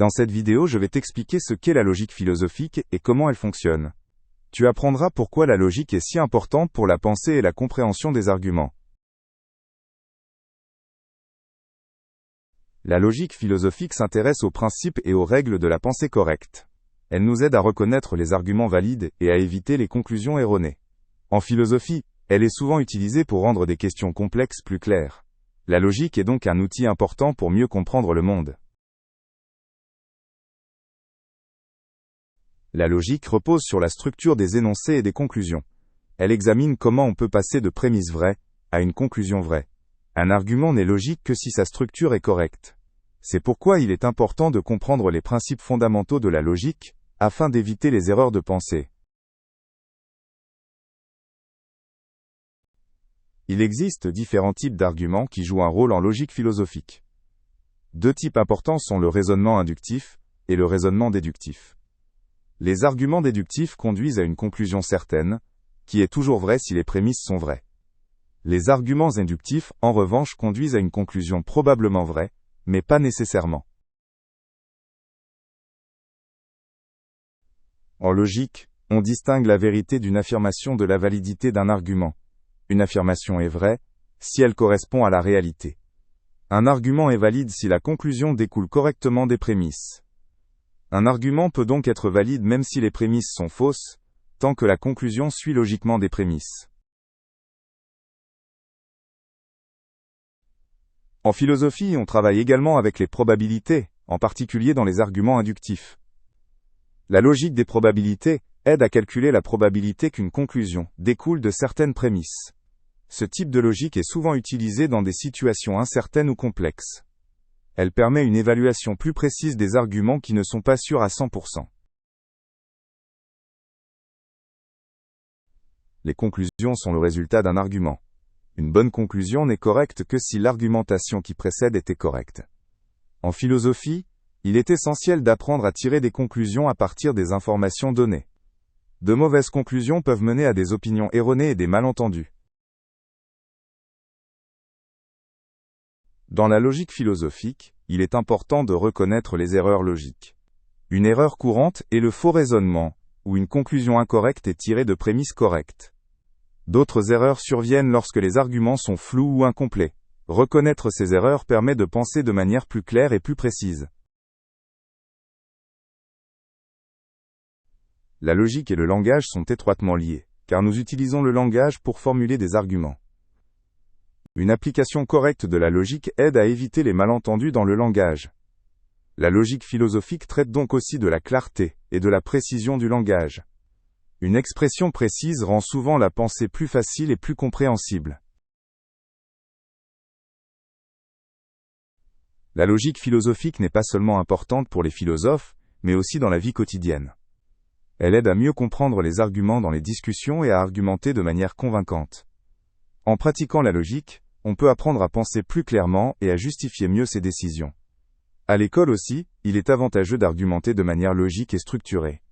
Dans cette vidéo, je vais t'expliquer ce qu'est la logique philosophique et comment elle fonctionne. Tu apprendras pourquoi la logique est si importante pour la pensée et la compréhension des arguments. La logique philosophique s'intéresse aux principes et aux règles de la pensée correcte. Elle nous aide à reconnaître les arguments valides et à éviter les conclusions erronées. En philosophie, elle est souvent utilisée pour rendre des questions complexes plus claires. La logique est donc un outil important pour mieux comprendre le monde. La logique repose sur la structure des énoncés et des conclusions. Elle examine comment on peut passer de prémices vraies à une conclusion vraie. Un argument n'est logique que si sa structure est correcte. C'est pourquoi il est important de comprendre les principes fondamentaux de la logique, afin d'éviter les erreurs de pensée. Il existe différents types d'arguments qui jouent un rôle en logique philosophique. Deux types importants sont le raisonnement inductif et le raisonnement déductif. Les arguments déductifs conduisent à une conclusion certaine, qui est toujours vraie si les prémices sont vraies. Les arguments inductifs, en revanche, conduisent à une conclusion probablement vraie, mais pas nécessairement. En logique, on distingue la vérité d'une affirmation de la validité d'un argument. Une affirmation est vraie, si elle correspond à la réalité. Un argument est valide si la conclusion découle correctement des prémices. Un argument peut donc être valide même si les prémices sont fausses, tant que la conclusion suit logiquement des prémices. En philosophie, on travaille également avec les probabilités, en particulier dans les arguments inductifs. La logique des probabilités aide à calculer la probabilité qu'une conclusion découle de certaines prémices. Ce type de logique est souvent utilisé dans des situations incertaines ou complexes. Elle permet une évaluation plus précise des arguments qui ne sont pas sûrs à 100%. Les conclusions sont le résultat d'un argument. Une bonne conclusion n'est correcte que si l'argumentation qui précède était correcte. En philosophie, il est essentiel d'apprendre à tirer des conclusions à partir des informations données. De mauvaises conclusions peuvent mener à des opinions erronées et des malentendus. Dans la logique philosophique, il est important de reconnaître les erreurs logiques. Une erreur courante est le faux raisonnement, où une conclusion incorrecte est tirée de prémices correctes. D'autres erreurs surviennent lorsque les arguments sont flous ou incomplets. Reconnaître ces erreurs permet de penser de manière plus claire et plus précise. La logique et le langage sont étroitement liés, car nous utilisons le langage pour formuler des arguments. Une application correcte de la logique aide à éviter les malentendus dans le langage. La logique philosophique traite donc aussi de la clarté et de la précision du langage. Une expression précise rend souvent la pensée plus facile et plus compréhensible. La logique philosophique n'est pas seulement importante pour les philosophes, mais aussi dans la vie quotidienne. Elle aide à mieux comprendre les arguments dans les discussions et à argumenter de manière convaincante. En pratiquant la logique, on peut apprendre à penser plus clairement et à justifier mieux ses décisions. À l'école aussi, il est avantageux d'argumenter de manière logique et structurée.